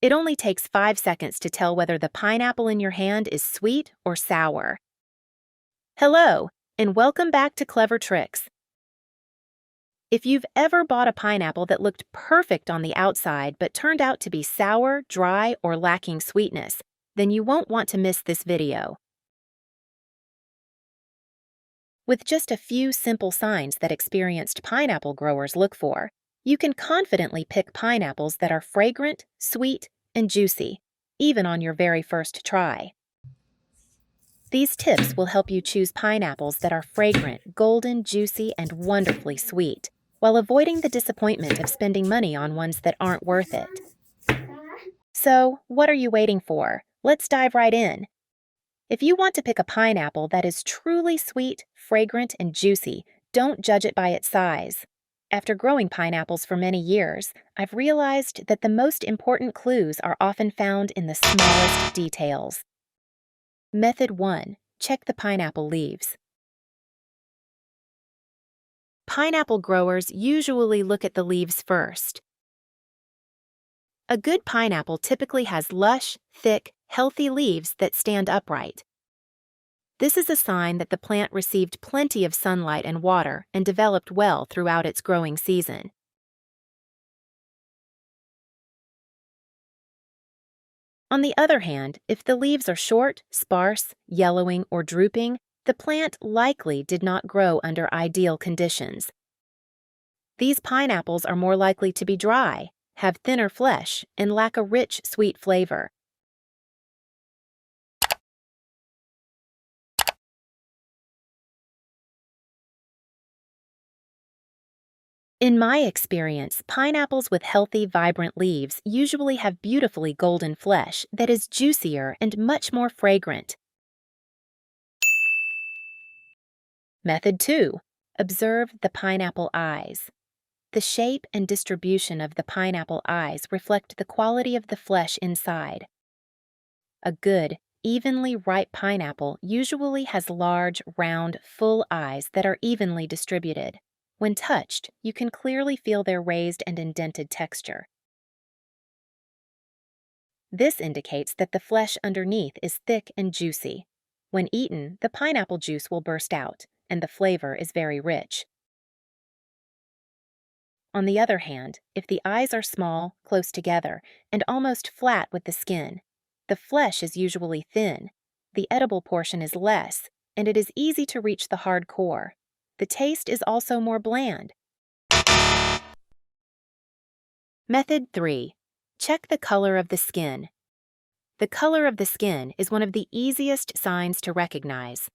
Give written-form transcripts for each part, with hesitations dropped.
It only takes 5 seconds to tell whether the pineapple in your hand is sweet or sour. Hello, and welcome back to Clever Tricks. If you've ever bought a pineapple that looked perfect on the outside but turned out to be sour, dry, or lacking sweetness, then you won't want to miss this video. With just a few simple signs that experienced pineapple growers look for, you can confidently pick pineapples that are fragrant, sweet, and juicy, even on your very first try. These tips will help you choose pineapples that are fragrant, golden, juicy, and wonderfully sweet, while avoiding the disappointment of spending money on ones that aren't worth it. So, what are you waiting for? Let's dive right in. If you want to pick a pineapple that is truly sweet, fragrant, and juicy, don't judge it by its size. After growing pineapples for many years, I've realized that the most important clues are often found in the smallest details. Method 1. Check the pineapple leaves. Pineapple growers usually look at the leaves first. A good pineapple typically has lush, thick, healthy leaves that stand upright. This is a sign that the plant received plenty of sunlight and water and developed well throughout its growing season. On the other hand, if the leaves are short, sparse, yellowing, or drooping, the plant likely did not grow under ideal conditions. These pineapples are more likely to be dry, have thinner flesh, and lack a rich, sweet flavor. In my experience, pineapples with healthy, vibrant leaves usually have beautifully golden flesh that is juicier and much more fragrant. Method 2. Observe the pineapple eyes. The shape and distribution of the pineapple eyes reflect the quality of the flesh inside. A good, evenly ripe pineapple usually has large, round, full eyes that are evenly distributed. When touched, you can clearly feel their raised and indented texture. This indicates that the flesh underneath is thick and juicy. When eaten, the pineapple juice will burst out, and the flavor is very rich. On the other hand, if the eyes are small, close together, and almost flat with the skin, the flesh is usually thin, the edible portion is less, and it is easy to reach the hard core. The taste is also more bland. Method 3. Check the color of the skin. The color of the skin is one of the easiest signs to recognize.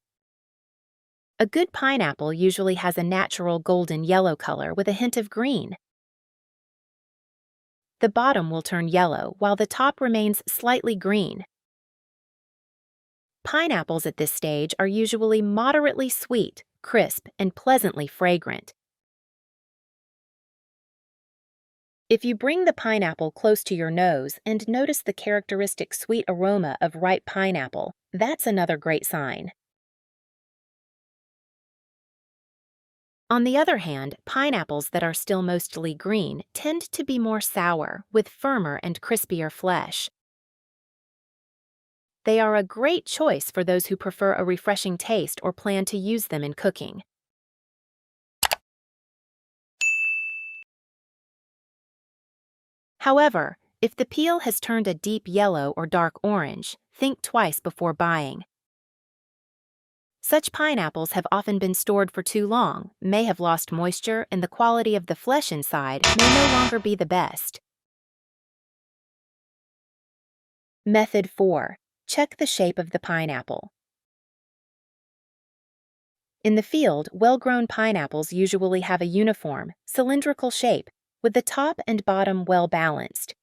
A good pineapple usually has a natural golden yellow color with a hint of green. The bottom will turn yellow while the top remains slightly green. Pineapples at this stage are usually moderately sweet, crisp, and pleasantly fragrant. If you bring the pineapple close to your nose and notice the characteristic sweet aroma of ripe pineapple, that's another great sign. On the other hand, pineapples that are still mostly green tend to be more sour, with firmer and crispier flesh. They are a great choice for those who prefer a refreshing taste or plan to use them in cooking. However, if the peel has turned a deep yellow or dark orange, think twice before buying. Such pineapples have often been stored for too long, may have lost moisture, and the quality of the flesh inside may no longer be the best. Method 4. Check the shape of the pineapple. In the field, well-grown pineapples usually have a uniform, cylindrical shape, with the top and bottom well-balanced.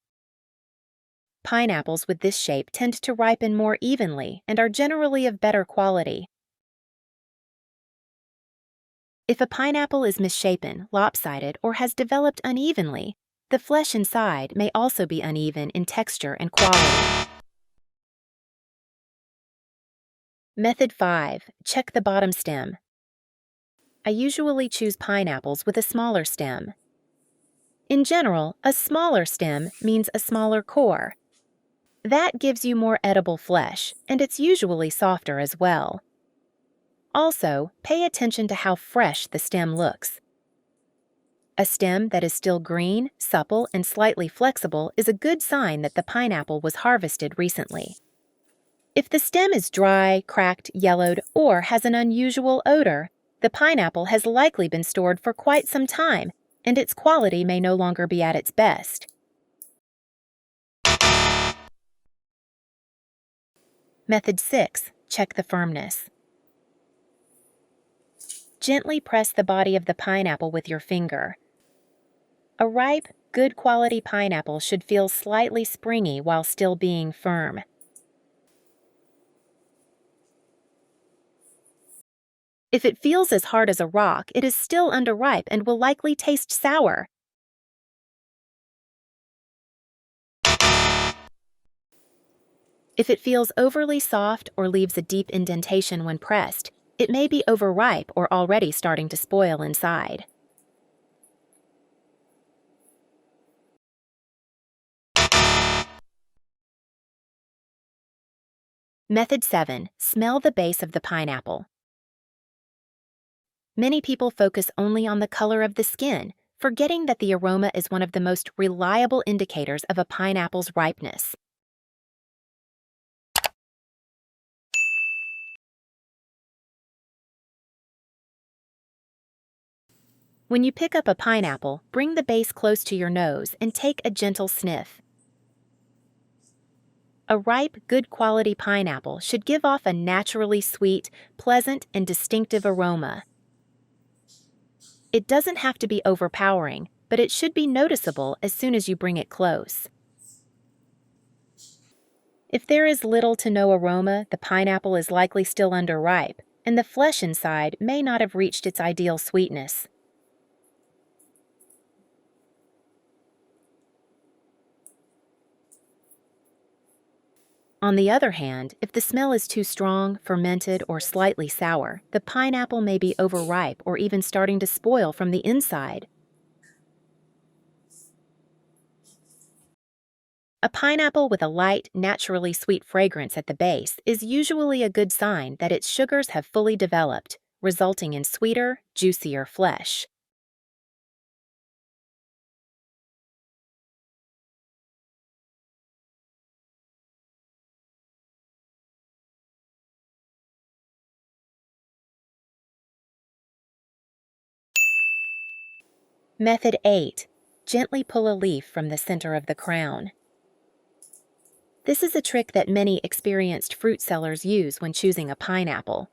Pineapples with this shape tend to ripen more evenly and are generally of better quality. If a pineapple is misshapen, lopsided, or has developed unevenly, the flesh inside may also be uneven in texture and quality. Method 5. Check the bottom stem. I usually choose pineapples with a smaller stem. In general, a smaller stem means a smaller core. That gives you more edible flesh, and it's usually softer as well. Also, pay attention to how fresh the stem looks. A stem that is still green, supple, and slightly flexible is a good sign that the pineapple was harvested recently. If the stem is dry, cracked, yellowed, or has an unusual odor, the pineapple has likely been stored for quite some time, and its quality may no longer be at its best. Method 6. Check the firmness. Gently press the body of the pineapple with your finger. A ripe, good quality pineapple should feel slightly springy while still being firm. If it feels as hard as a rock, it is still underripe and will likely taste sour. If it feels overly soft or leaves a deep indentation when pressed, it may be overripe or already starting to spoil inside. Method 7. Smell the base of the pineapple. Many people focus only on the color of the skin, forgetting that the aroma is one of the most reliable indicators of a pineapple's ripeness. When you pick up a pineapple, bring the base close to your nose and take a gentle sniff. A ripe, good quality pineapple should give off a naturally sweet, pleasant, and distinctive aroma. It doesn't have to be overpowering, but it should be noticeable as soon as you bring it close. If there is little to no aroma, the pineapple is likely still underripe, and the flesh inside may not have reached its ideal sweetness. On the other hand, if the smell is too strong, fermented, or slightly sour, the pineapple may be overripe or even starting to spoil from the inside. A pineapple with a light, naturally sweet fragrance at the base is usually a good sign that its sugars have fully developed, resulting in sweeter, juicier flesh. Method 8. Gently pull a leaf from the center of the crown. This is a trick that many experienced fruit sellers use when choosing a pineapple.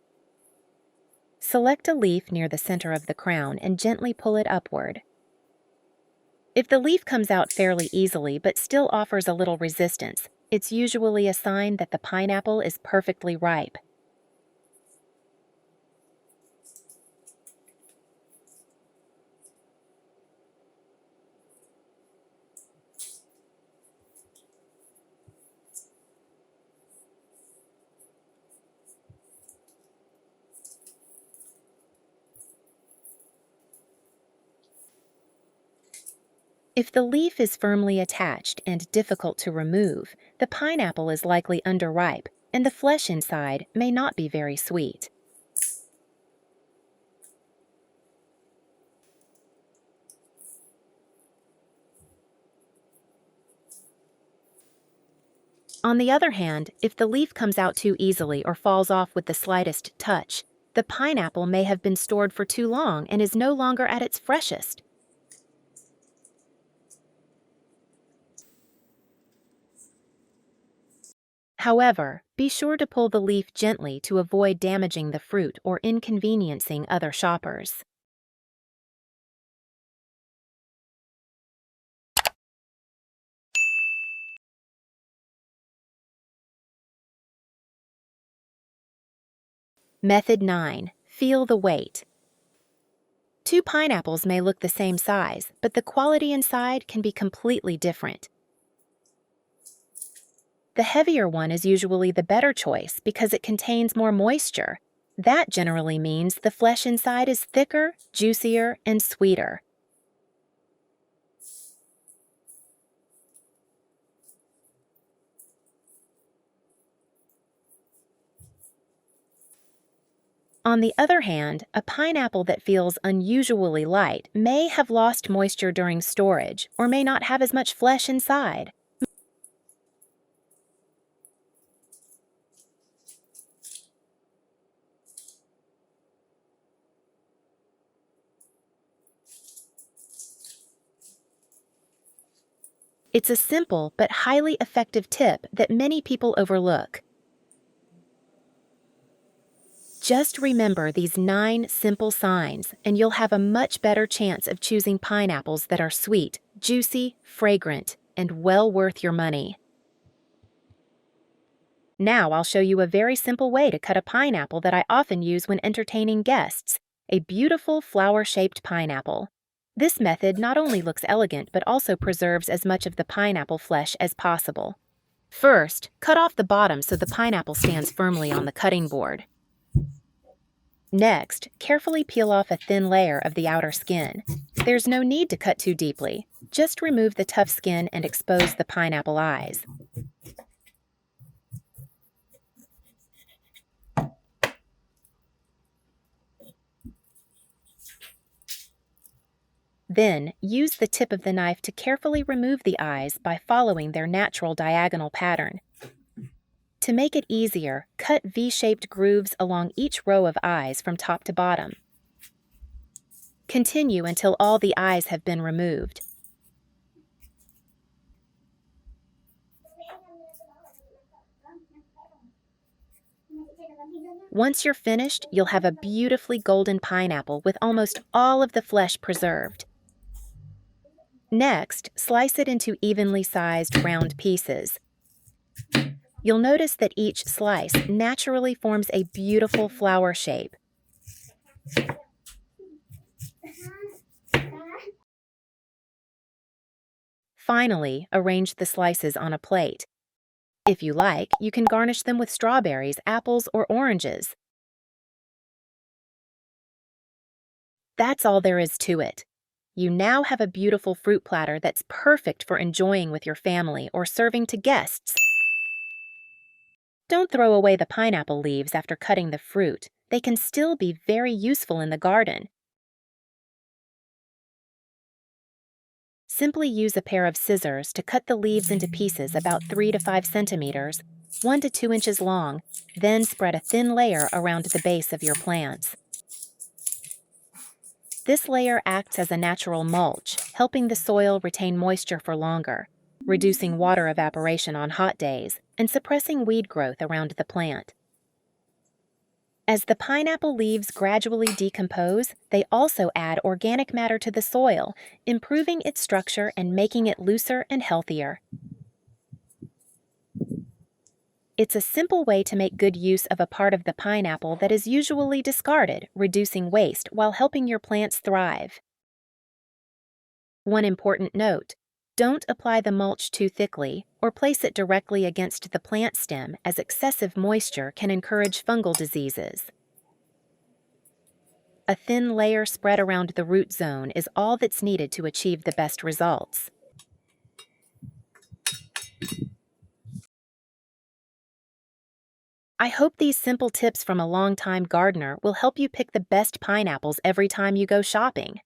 Select a leaf near the center of the crown and gently pull it upward. If the leaf comes out fairly easily but still offers a little resistance, it's usually a sign that the pineapple is perfectly ripe. If the leaf is firmly attached and difficult to remove, the pineapple is likely underripe, and the flesh inside may not be very sweet. On the other hand, if the leaf comes out too easily or falls off with the slightest touch, the pineapple may have been stored for too long and is no longer at its freshest. However, be sure to pull the leaf gently to avoid damaging the fruit or inconveniencing other shoppers. Method 9. Feel the weight. Two pineapples may look the same size, but the quality inside can be completely different. The heavier one is usually the better choice because it contains more moisture. That generally means the flesh inside is thicker, juicier, and sweeter. On the other hand, a pineapple that feels unusually light may have lost moisture during storage or may not have as much flesh inside. It's a simple but highly effective tip that many people overlook. Just remember these 9 simple signs, and you'll have a much better chance of choosing pineapples that are sweet, juicy, fragrant, and well worth your money. Now I'll show you a very simple way to cut a pineapple that I often use when entertaining guests, a beautiful flower-shaped pineapple. This method not only looks elegant but also preserves as much of the pineapple flesh as possible. First, cut off the bottom so the pineapple stands firmly on the cutting board. Next, carefully peel off a thin layer of the outer skin. There's no need to cut too deeply. Just remove the tough skin and expose the pineapple eyes. Then, use the tip of the knife to carefully remove the eyes by following their natural diagonal pattern. To make it easier, cut V-shaped grooves along each row of eyes from top to bottom. Continue until all the eyes have been removed. Once you're finished, you'll have a beautifully golden pineapple with almost all of the flesh preserved. Next, slice it into evenly sized round pieces. You'll notice that each slice naturally forms a beautiful flower shape. Finally, arrange the slices on a plate. If you like, you can garnish them with strawberries, apples, or oranges. That's all there is to it. You now have a beautiful fruit platter that's perfect for enjoying with your family or serving to guests. Don't throw away the pineapple leaves after cutting the fruit. They can still be very useful in the garden. Simply use a pair of scissors to cut the leaves into pieces about 3 to 5 centimeters, 1 to 2 inches long, then spread a thin layer around the base of your plants. This layer acts as a natural mulch, helping the soil retain moisture for longer, reducing water evaporation on hot days, and suppressing weed growth around the plant. As the pineapple leaves gradually decompose, they also add organic matter to the soil, improving its structure and making it looser and healthier. It's a simple way to make good use of a part of the pineapple that is usually discarded, reducing waste while helping your plants thrive. One important note: don't apply the mulch too thickly or place it directly against the plant stem, as excessive moisture can encourage fungal diseases. A thin layer spread around the root zone is all that's needed to achieve the best results. I hope these simple tips from a longtime gardener will help you pick the best pineapples every time you go shopping.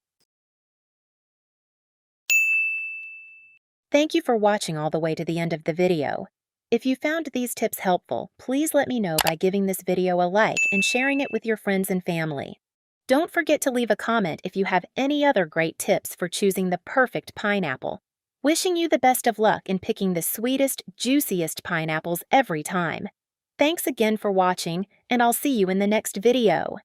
Thank you for watching all the way to the end of the video. If you found these tips helpful, please let me know by giving this video a like and sharing it with your friends and family. Don't forget to leave a comment if you have any other great tips for choosing the perfect pineapple. Wishing you the best of luck in picking the sweetest, juiciest pineapples every time. Thanks again for watching, and I'll see you in the next video.